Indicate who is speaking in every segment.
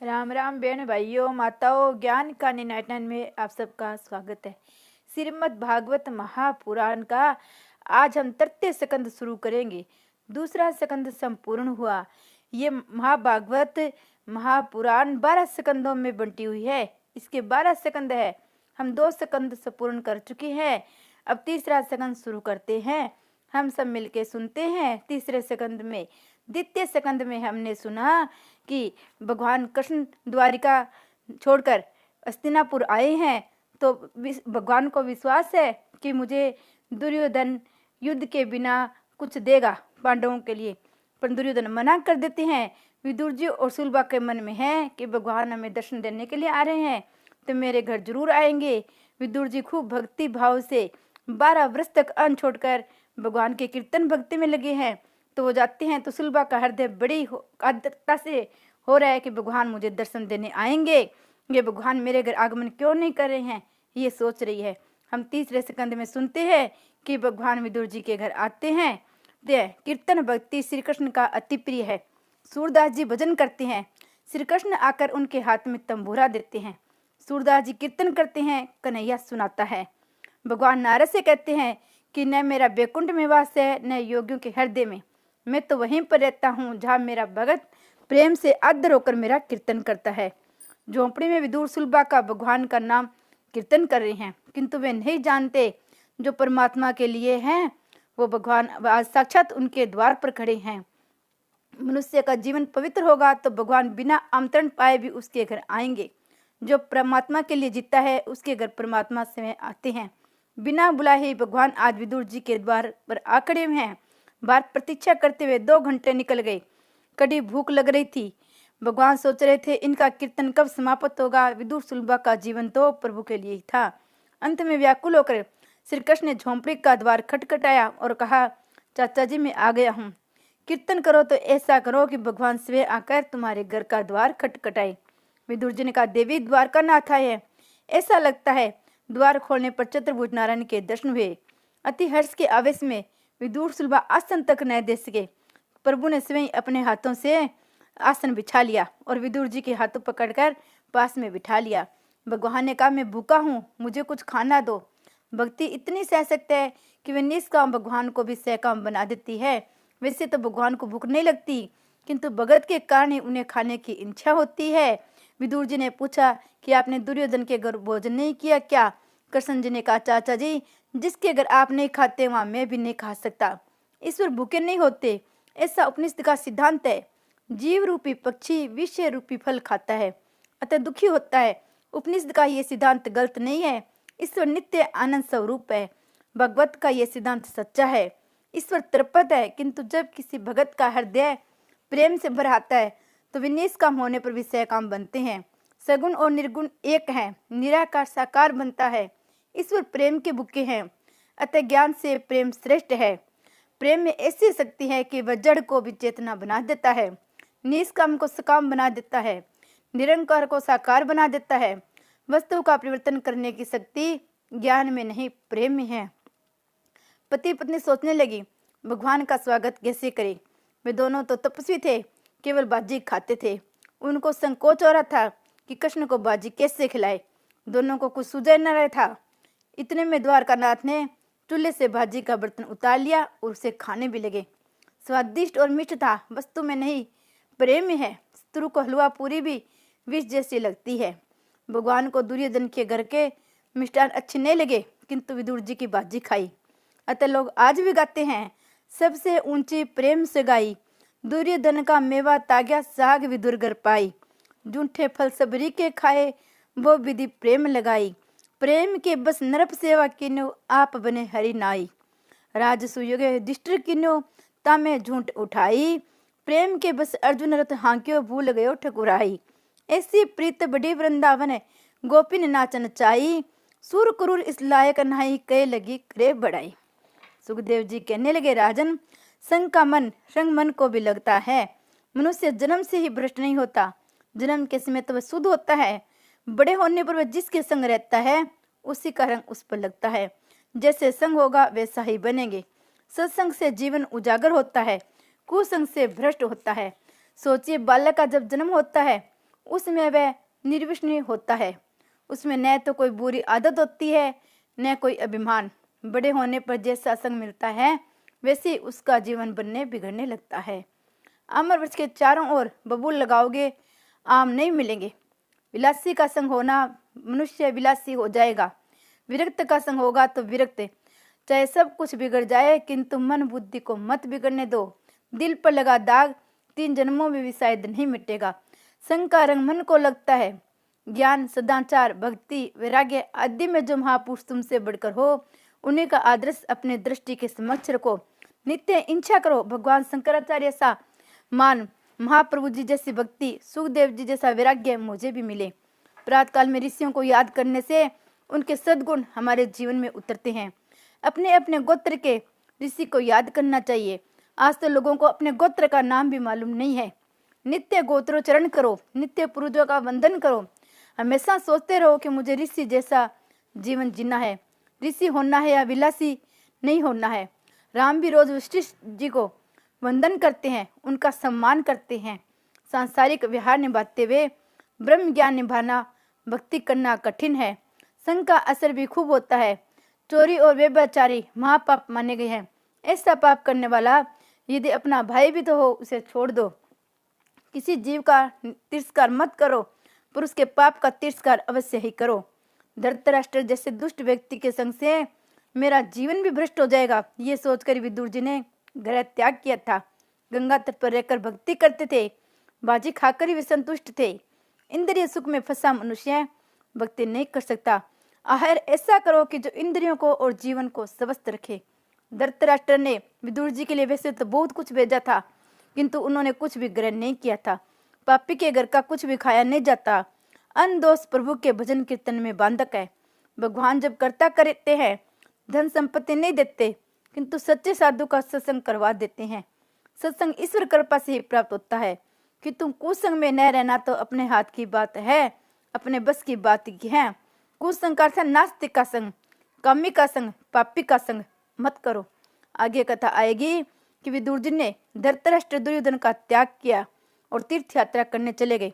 Speaker 1: राम राम बहन भाइयों माताओं, ज्ञान का 99 में आप सबका स्वागत है। श्रीमद् भागवत महापुराण का आज हम 33 स्कंद शुरू करेंगे। दूसरा स्कंद संपूर्ण हुआ। ये महाभागवत महापुराण 12 स्कंदों में बंटी हुई है। इसके 12 स्कंद है। हम 2 स्कंद संपूर्ण कर चुके हैं। अब तीसरा स्कंद शुरू करते हैं। हम सब मिलके सुनते हैं। तीसरे स्कंद में द्वितीय स्कंद में हमने सुना कि भगवान कृष्ण द्वारिका छोड़कर हस्तिनापुर आए हैं, तो भगवान को विश्वास है कि मुझे दुर्योधन युद्ध के बिना कुछ देगा पांडवों के लिए, पर दुर्योधन मना कर देते हैं। विदुर जी और सुलभा के मन में है कि भगवान हमें दर्शन देने के लिए आ रहे हैं, तो मेरे घर जरूर आएंगे। विदुर जी खूब भक्ति भाव से 12 वर्ष तक अन्न छोड़कर भगवान के कीर्तन भक्ति में लगे हैं। तो वो जाते हैं तो सुलभा का हृदय बड़ी आदरता से हो रहा है कि भगवान मुझे दर्शन देने आएंगे। ये भगवान मेरे घर आगमन क्यों नहीं कर रहे हैं, ये सोच रही है। हम तीसरे स्कंद में सुनते हैं कि भगवान विदुर जी के घर आते हैं। कीर्तन भक्ति श्री कृष्ण का अति प्रिय है। सूरदास जी भजन करते हैं। श्री कृष्ण आकर उनके हाथ में तंबूरा देते हैं। सूरदास जी कीर्तन करते हैं, कन्हैया सुनाता है। भगवान नारद से कहते हैं कि न मेरा बैकुंठ में वास है, न योगियों के हृदय में। मैं तो वहीं पर रहता हूँ जहाँ मेरा भगत प्रेम से आदर होकर मेरा कीर्तन करता है। झोंपड़ी में विदुर सुलभा का भगवान का नाम कीर्तन कर रहे हैं, किंतु वे नहीं जानते जो परमात्मा के लिए हैं वो भगवान आज साक्षात उनके द्वार पर खड़े हैं। मनुष्य का जीवन पवित्र होगा तो भगवान बिना आमंत्रण पाए भी उसके घर आएंगे। जो परमात्मा के लिए जीता है उसके घर परमात्मा से आते हैं। बिना बुलाए ही भगवान आज विदुर जी के द्वार पर आ खड़े हैं। बाहर प्रतीक्षा करते हुए 2 घंटे निकल गए। कड़ी भूख लग रही थी। भगवान सोच रहे थे इनका कीर्तन कब समाप्त होगा। विदुर सुलभा का जीवन तो प्रभु के लिए ही था। अंत में व्याकुल होकर श्री कृष्ण ने झोंपड़ी का द्वार खटखटाया और कहा, चाचा जी मैं आ गया हूँ। कीर्तन करो तो ऐसा करो कि भगवान स्वयं आकर तुम्हारे घर का द्वार खटखटाए। विदुर जी ने कहा, देवी द्वार का नाथा है, ऐसा लगता है। द्वार खोलने पर चतुर्भुज नारायण के दर्शन हुए। अति हर्ष के आवेश में विदुर सुलभा आसन तक न दे सके। प्रभु ने स्वयं अपने हाथों से आसन बिछा लिया और विदुर जी के हाथों पकड़कर पास में बिठा लिया। भगवान ने कहा, मैं भूखा हूँ, मुझे कुछ खाना दो। भक्ति इतनी सशक्त है कि वे निष्काम भगवान को भी सहकाम बना देती है। वैसे तो भगवान को भूख नहीं लगती, किंतु भगत के कारण ही उन्हें खाने की इच्छा होती है। विदुर जी ने पूछा कि आपने दुर्योधन के घर भोजन नहीं किया क्या? कृष्ण जी ने कहा, चाचा जी जिसके घर आप नहीं खाते वहाँ मैं भी नहीं खा सकता। ईश्वर भूखे नहीं होते, ऐसा उपनिषद का सिद्धांत है। जीव रूपी पक्षी विषय रूपी फल खाता है, अतः दुखी होता है। उपनिषद का ये सिद्धांत गलत नहीं है। ईश्वर नित्य आनंद स्वरूप है। भगवत का ये सिद्धांत सच्चा है। ईश्वर तृप्त है, किंतु जब किसी भगत का हृदय प्रेम से भर आता है तो वे निष्काम होने पर भी सहकाम बनते हैं। सगुण और निर्गुण एक है, निराकार साकार बनता है। ईश्वर प्रेम के भूखे हैं, अतः ज्ञान से प्रेम श्रेष्ठ है। प्रेम में ऐसी शक्ति है कि वह जड़ को भी चेतना बना देता है, निष्काम को सकाम बना देता है, निरंकार को साकार बना देता है। वस्तु का परिवर्तन करने की शक्ति ज्ञान में नहीं प्रेम में है। पति पत्नी सोचने लगी, भगवान का स्वागत कैसे करें। वे दोनों तो तपस्वी थे, केवल बाजी खाते थे। उनको संकोच हो रहा था कि कृष्ण को बाजी कैसे खिलाए। दोनों को कुछ सूझ न रहा था। इतने में द्वारकानाथ ने चूल्हे से भाजी का बर्तन उतार लिया और उसे खाने भी लगे। स्वादिष्ट और मिष्ट था, वस्तु में नहीं प्रेम में है। शत्रु को हलवा पूरी भी विष जैसी लगती है। भगवान को दुर्योधन के घर के मिष्ठान अच्छे नहीं लगे, किंतु विदुर जी की बाजी खाई। अतः लोग आज भी गाते हैं, सबसे ऊंची प्रेम से गाई, दुर्योधन का मेवा ताग्या साग विदुर घर पाई। जूठे फल सबरी के खाए, वो विधि प्रेम लगाई। प्रेम के बस नरप सेवा किन्यो, आप बने हरि नाई। राज सुयोग युधिष्ठिर किन्यो, तामे झूठ उठाई। प्रेम के बस अर्जुन रथ हांक्यो, भूल गयो ठकुराई। ऐसी प्रीत बड़ी वृंदावन गोपिन नाचन चाई। सुर क्रूर इस लायक नहाई, कहे लगी करे बढ़ाई। सुखदेव जी कहने लगे, राजन संग का मन संग मन को भी लगता है। मनुष्य जन्म से ही भ्रष्ट नहीं होता, जन्म के समय तो वह शुद्ध होता है। बड़े होने पर वह जिसके संग रहता है उसी का रंग उस पर लगता है। जैसे संग होगा वैसा ही बनेंगे। सत्संग से जीवन उजागर होता है, कुसंग से भ्रष्ट होता है। सोचिए, बालक का जब जन्म होता है उसमें वह निर्विष्ण होता है। उसमें न तो कोई बुरी आदत होती है, न कोई अभिमान। बड़े होने पर जैसा संग मिलता है वैसे उसका जीवन बनने बिगड़ने लगता है। आम्र वृक्ष के चारों ओर बबूल लगाओगे, आम नहीं मिलेंगे। विलासी का संग होना, मनुष्य विलासी हो जाएगा। विरक्त का संग होगा तो विरक्त। चाहे सब कुछ बिगड़ जाए, किंतु मन बुद्धि को मत बिगड़ने दो। दिल पर लगा दाग 3 जन्मों में भी शायद नहीं मिटेगा। संग का रंग मन को लगता है। ज्ञान, सदाचार, भक्ति, वैराग्य आदि में जो महापुरुष तुमसे बढ़कर हो, उन्हीं का आदर्श अपने दृष्टि के समक्ष रखो। नित्य इच्छा करो भगवान शंकराचार्य सा मान, महाप्रभु जी जैसी भक्ति, सुखदेव जी जैसा वैराग्य मुझे भी मिले। प्रातः काल में ऋषियों को याद करने से उनके सद्गुण हमारे जीवन में उतरते हैं। अपने अपने गोत्र के ऋषि को याद करना चाहिए। आज तो लोगों को अपने गोत्र का नाम भी मालूम नहीं है। नित्य गोत्रोच्चारण करो, नित्य पूर्वजों का वंदन करो। हमेशा सोचते रहो कि मुझे ऋषि जैसा जीवन जीना है। ऋषि होना है या विलासी नहीं होना है। राम भी रोज वशिष्ठ जी को वंदन करते हैं, उनका सम्मान करते हैं। सांसारिक व्यवहार निभाते हुए ब्रह्म ज्ञान निभाना, भक्ति करना कठिन है। संग का असर भी खूब होता है। चोरी और व्यभिचारी महापाप माने गए हैं। ऐसा पाप करने वाला यदि अपना भाई भी तो हो, उसे छोड़ दो। किसी जीव का तिरस्कार मत करो, पर उसके पाप का तिरस्कार अवश्य ही करो। धृतराष्ट्र जैसे दुष्ट व्यक्ति के संग से मेरा जीवन भी भ्रष्ट हो जाएगा, ये सोचकर विदुर जी ने घर त्याग किया था। गंगा तट पर रहकर भक्ति करते थे, बाजी खाकर ही वे संतुष्ट थे। इंद्रिय सुख में फंसा मनुष्य भक्ति नहीं कर सकता। आखिर ऐसा करो कि जो इंद्रियों को और जीवन को स्वस्थ रखे। धृतराष्ट्र ने विदुर जी के लिए वैसे तो बहुत कुछ भेजा था, किंतु उन्होंने कुछ भी ग्रहण नहीं किया था। पापी के घर का कुछ भी खाया नहीं जाता। अनदोष प्रभु के भजन कीर्तन में बांधक है। भगवान जब कर्ता करते हैं, धन संपत्ति नहीं देते, किंतु सच्चे साधु का सत्संग करवा देते हैं। सत्संग ईश्वर कृपा से ही प्राप्त होता है। कि तुम कुसंग में न रहना तो अपने हाथ की बात है, अपने बस की बात की है। कुसंग का अर्थ नास्तिक का संग, कामी का संग, पापी का संग मत करो। आगे कथा आएगी कि विदुर जी ने धृतराष्ट्र दुर्योधन का त्याग किया और तीर्थ यात्रा करने चले गए,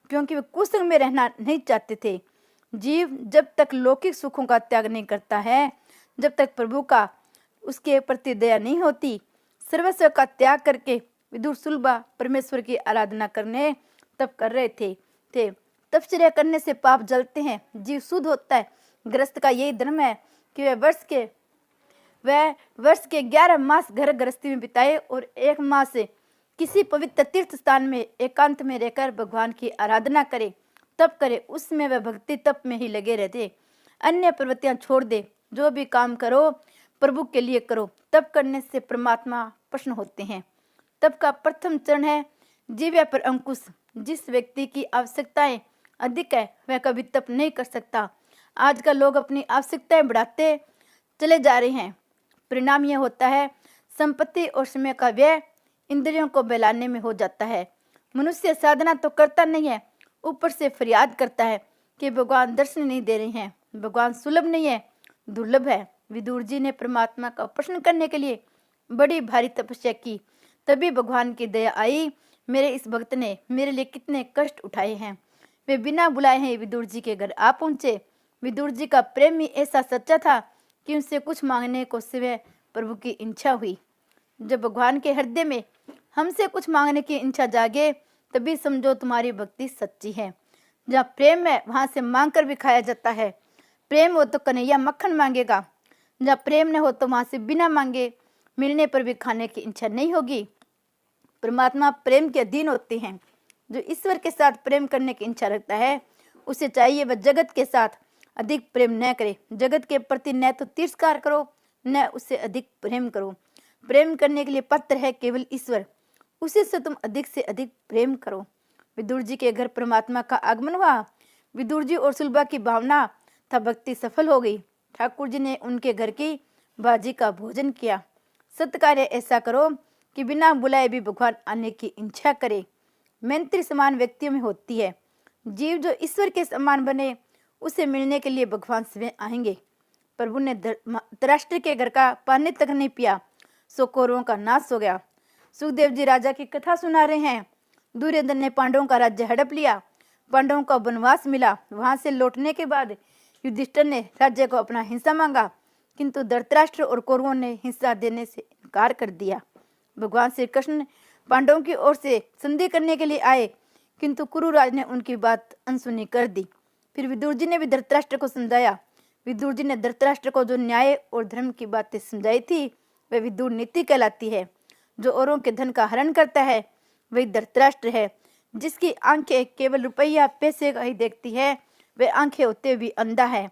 Speaker 1: क्योंकि वे कुसंग में रहना नहीं चाहते थे। जीव जब तक लौकिक सुखों का त्याग नहीं करता है, जब तक प्रभु का उसके प्रति दया नहीं होती, सर्वस्व का त्याग करके विदुर सुलभा परमेश्वर की आराधना करने तप कर रहे थे। तपश्चर्या करने से पाप जलते हैं, जीव शुद्ध होता है। गृहस्थ का यही धर्म है कि वह वर्ष के 11 मास घर गृहस्थी में बिताए और 1 मास किसी पवित्र तीर्थ स्थान में एकांत में रहकर भगवान की आराधना करे, तप करे। उसमें वह भक्ति तप में ही लगे रहते, अन्य प्रवृत्तियां छोड़ दे। जो भी काम करो प्रभु के लिए करो। तप करने से परमात्मा प्रसन्न होते हैं। तप का प्रथम चरण है जीव्या पर अंकुश। जिस व्यक्ति की आवश्यकताएं अधिक है वह कभी तप नहीं कर सकता। आजकल लोग अपनी आवश्यकताएं बढ़ाते चले जा रहे हैं। परिणाम यह होता है संपत्ति और समय का व्यय इंद्रियों को बहलाने में हो जाता है। मनुष्य साधना तो करता नहीं है, ऊपर से फरियाद करता है कि भगवान दर्शन नहीं दे रहे हैं, भगवान सुलभ नहीं है, दुर्लभ है। विदुर जी ने परमात्मा का प्रश्न करने के लिए बड़ी भारी तपस्या की, तभी भगवान की दया आई। मेरे इस भक्त ने मेरे लिए कितने कष्ट उठाए हैं। वे बिना बुलाए हैं विदुर जी के घर आ पहुंचे। विदुर जी का प्रेम ही ऐसा सच्चा था कि उनसे कुछ मांगने को सिवाय प्रभु की इच्छा हुई। जब भगवान के हृदय में हमसे कुछ मांगने की इच्छा जागे, तभी समझो तुम्हारी भक्ति सच्ची है। जहाँ प्रेम है वहां से मांग कर भी खाया जाता है। प्रेम हो तो कन्हैया मक्खन मांगेगा, जहाँ प्रेम न हो तो वहां से बिना मांगे मिलने पर भी खाने की इच्छा नहीं होगी। परमात्मा प्रेम के अधीन होते हैं। जो ईश्वर के साथ प्रेम करने की इच्छा रखता है, उसे चाहिए वह जगत के साथ अधिक प्रेम न करे। जगत के प्रति न तो तिरस्कार करो, न उससे अधिक प्रेम करो। प्रेम करने के लिए पात्र है केवल ईश्वर, उसी से तुम अधिक से अधिक प्रेम करो। विदुर जी के घर परमात्मा का आगमन हुआ। विदुर जी और सुलभा की भावना था भक्ति सफल हो गई। ठाकुर जी ने उनके घर की बाजी का भोजन किया। सत्कार्य ऐसा करो कि बिना बुलाए भी भगवान आने की इच्छा करे। मैत्री समान व्यक्तियों में होती है। जीव जो ईश्वर के समान बने, उसे मिलने के लिए भगवान स्वयं आएंगे। प्रभु ने धृतराष्ट्र के घर का पानी तक नहीं पिया, सो कौरवों का नाश हो गया। सुखदेव जी राजा की कथा सुना रहे हैं। दुर्योधन ने पांडवों का राज्य हड़प लिया। पांडवों का वनवास मिला। वहां से लौटने के बाद युधिष्ठिर ने राज्य को अपना हिस्सा मांगा, किंतु धृतराष्ट्र और कौरवों ने हिस्सा देने से इनकार कर दिया। भगवान श्री कृष्ण पांडवों की ओर से संधि करने के लिए आए, किंतु कुरुराज ने उनकी बात अनसुनी कर दी। फिर विदुर जी ने भी धृतराष्ट्र को समझाया। विदुर जी ने धृतराष्ट्र को जो न्याय और धर्म की बातें समझाई थी वह विदुर नीति कहलाती है। जो औरों के धन का हरण करता है वही धृतराष्ट्र है। जिसकी आंखें केवल रुपया पैसे का ही देखती है वह आंखें होते भी अंधा है।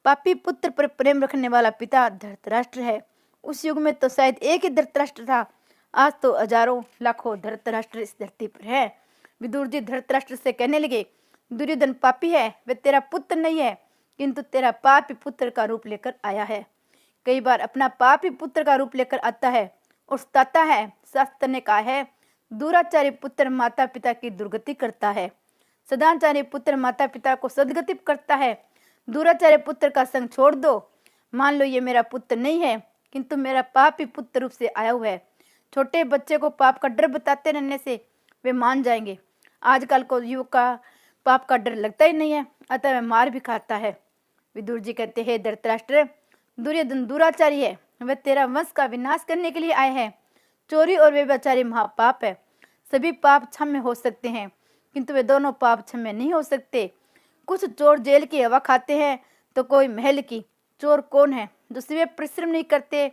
Speaker 1: पापी पुत्र पर प्रेम रखने वाला पिता धृतराष्ट्र है। उस युग में तो शायद एक ही धृतराष्ट्र था, आज तो हजारों लाखों धृतराष्ट्र इस धरती पर है। विदुर जी धृतराष्ट्र से कहने लगे, दुर्योधन पापी है, वह तेरा पुत्र नहीं है, किंतु तेरा पापी पुत्र का रूप लेकर आया है। कई बार अपना पापी पुत्र का रूप लेकर आता है और सताता है। शास्त्र ने कहा है, दुराचारी पुत्र माता पिता की दुर्गति करता है, सदाचारी पुत्र माता पिता को सदगति करता है। दुराचारी पुत्र का संग छोड़ दो। मान लो ये मेरा पुत्र नहीं है, किंतु मेरा पापी पुत्र रूप से आया हुआ है। छोटे बच्चे को पाप का डर बताते रहने से वे मान जाएंगे। आजकल को युवक का पाप का डर लगता ही नहीं है, अतः वह मार भी खाता है। विदुर जी कहते हैं, धृतराष्ट्र, दुर्योधन दुराचारी है, वह तेरा वंश का विनाश करने के लिए आए हैं। चोरी और व्यभिचारी महापाप है। सभी पाप क्षम्य हो सकते हैं, किंतु वे दोनों पाप क्षम्य नहीं हो सकते। कुछ चोर जेल की हवा खाते हैं तो कोई महल की। चोर कौन है? जो सिर्फ परिश्रम नहीं करते,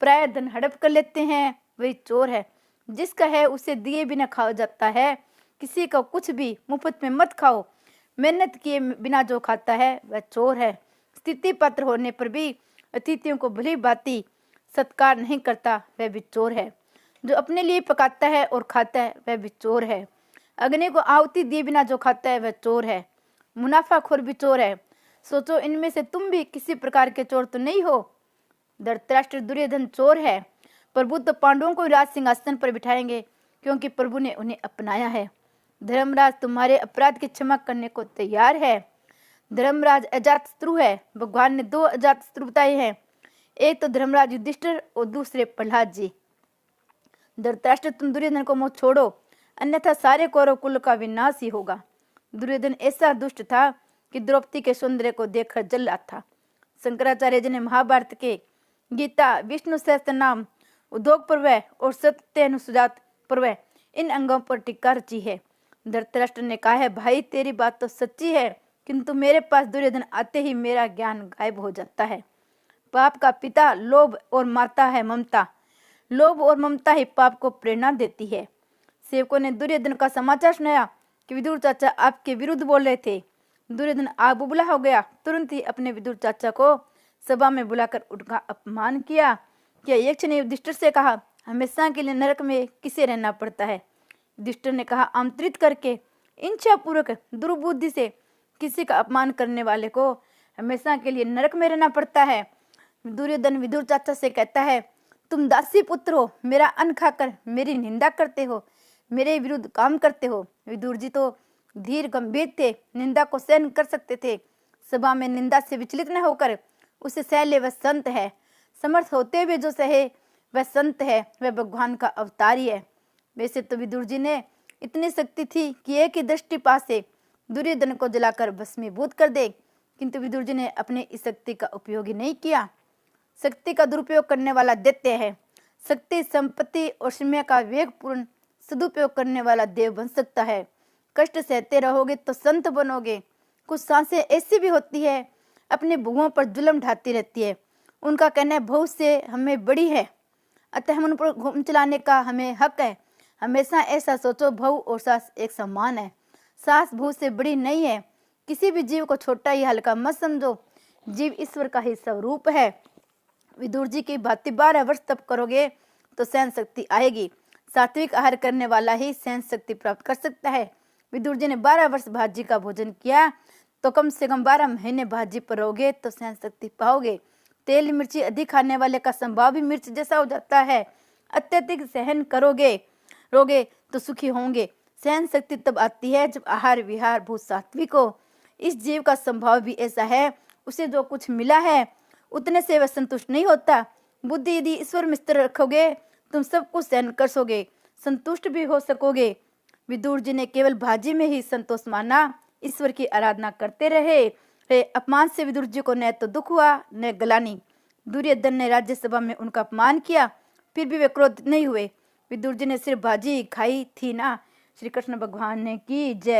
Speaker 1: प्राय धन हड़प कर लेते हैं, वही चोर है। जिसका है उसे दिए बिना खाया जाता है। किसी का कुछ भी मुफ्त में मत खाओ। मेहनत किए बिना जो खाता है वह चोर है। स्थिति पात्र होने पर भी अतिथियों को भली भांति सत्कार नहीं करता, वह भी चोर है। जो अपने लिए पकाता है और खाता है वह भी चोर है। अग्नि को आहुति दिए बिना जो खाता है वह चोर है। मुनाफाखोर भी चोर है। सोचो, इनमें से तुम भी किसी प्रकार के चोर तो नहीं हो। धृतराष्ट्र दुर्योधन चोर है। प्रभु तो पांडवों को राज सिंहासन पर बिठाएंगे, क्योंकि प्रभु ने उन्हें अपनाया है। धर्मराज तुम्हारे अपराध की क्षमा करने को तैयार है। धर्मराज अजातशत्रु है। भगवान ने 2 अजातशत्रु बताए हैं, एक तो धर्मराज युधिष्ठिर और दूसरे प्रहलाद जी। धृतराष्ट्र, तुम दुर्योधन को मोह छोड़ो, अन्यथा सारे कौरव कुल का विनाश ही होगा। दुर्योधन ऐसा दुष्ट था कि द्रौपदी के सौंदर्य को देखकर जल रहा था। शंकराचार्य जी ने महाभारत के गीता, विष्णु सहस्त्र नाम, उद्योग पर्व और सत्यानुसुजात पर्व, इन अंगों पर टीका रची है। धृतराष्ट्र ने कहा है, भाई तेरी बात तो सच्ची है, किंतु मेरे पास दुर्योधन आते ही मेरा ज्ञान गायब हो जाता है। पाप का पिता लोभ और माता है ममता। लोभ और ममता ही पाप को प्रेरणा देती है। सेवकों ने दुर्योधन का समाचार सुनाया कि विदुर चाचा आपके विरुद्ध बोल रहे थे। दुर्योधन आग बुबला हो गया। तुरंत ही अपने विदुर चाचा को सभा में बुलाकर उनका अपमान किया। यक्ष ने युधिष्ठिर से कहा, हमेशा के लिए नरक में किसे रहना पड़ता है? युधिष्ठिर ने कहा, आमंत्रित करके इच्छापूर्वक दुर्बुद्धि से किसी का अपमान करने वाले को हमेशा के लिए नरक में रहना पड़ता है। दुर्योधन विदुर चाचा से कहता है, तुम दासी पुत्र हो, मेरा अन्न खाकर मेरी निंदा करते हो, मेरे विरुद्ध काम करते हो। विदुर जी तो धीर गंभीर थे, निंदा को सहन कर सकते थे। सभा में निंदा से विचलित न होकर उसे सह ले, वह संत है। समर्थ होते हुए जो सहे वह संत है, वह भगवान का अवतार ही है। वैसे तो विदुर जी ने इतनी शक्ति थी कि एक ही दृष्टिपात से दुर्योधन को जलाकर भस्मीभूत कर दे, किंतु विदुर जी ने अपनी इस शक्ति का उपयोग ही नहीं किया। शक्ति का दुरुपयोग करने वाला दैत्य है। शक्ति, संपत्ति और समय का वेगपूर्ण सदुपयोग करने वाला देव बन सकता है। कष्ट सहते रहोगे तो संत बनोगे। कुछ सांसें ऐसी भी होती है, अपने भुवों पर जुल्म ढाती रहती है। उनका कहना है, भव से हमें बड़ी है, अतः हम उन पर घूम चलाने का हमें हक है। हमेशा ऐसा सोचो, भव और सास एक समान है। सास भू से बड़ी नहीं है। किसी भी जीव को छोटा या हल्का मत समझो। जीव ईश्वर का ही स्वरूप है। विदुर जी की भांति 12 वर्ष तप करोगे तो सहन शक्ति आएगी। सात्विक आहार करने वाला ही सहन शक्ति प्राप्त कर सकता है। विदुर जी ने 12 वर्ष भाजी का भोजन किया तो कम से कम 12 महीने भाजी पर रहोगे तो सहन शक्ति पाओगे। तेल मिर्ची अधिक खाने वाले का स्वभाव भी मिर्च जैसा हो जाता है। अत्यधिक सहन रोगे तो सुखी होंगे। सहन शक्ति तब आती है जब आहार विहार भूत सात्विक हो। इस जीव का स्वभाव भी ऐसा है, उसे जो कुछ मिला है उतने से वह संतुष्ट नहीं होता। बुद्धि यदि ईश्वर में स्थिर रखोगे तुम सब कुछ सहन कर सोगे, संतुष्ट भी हो सकोगे। विदुर जी ने केवल भाजी में ही संतोष माना, ईश्वर की आराधना करते रहे। अपमान से विदुर जी को न तो दुख हुआ न ग्लानि। दुर्योधन ने राज्यसभा में उनका अपमान किया, फिर भी वे क्रोधित नहीं हुए। विदुर जी ने सिर्फ बाजी खाई थी ना। श्री कृष्ण भगवान ने की जय।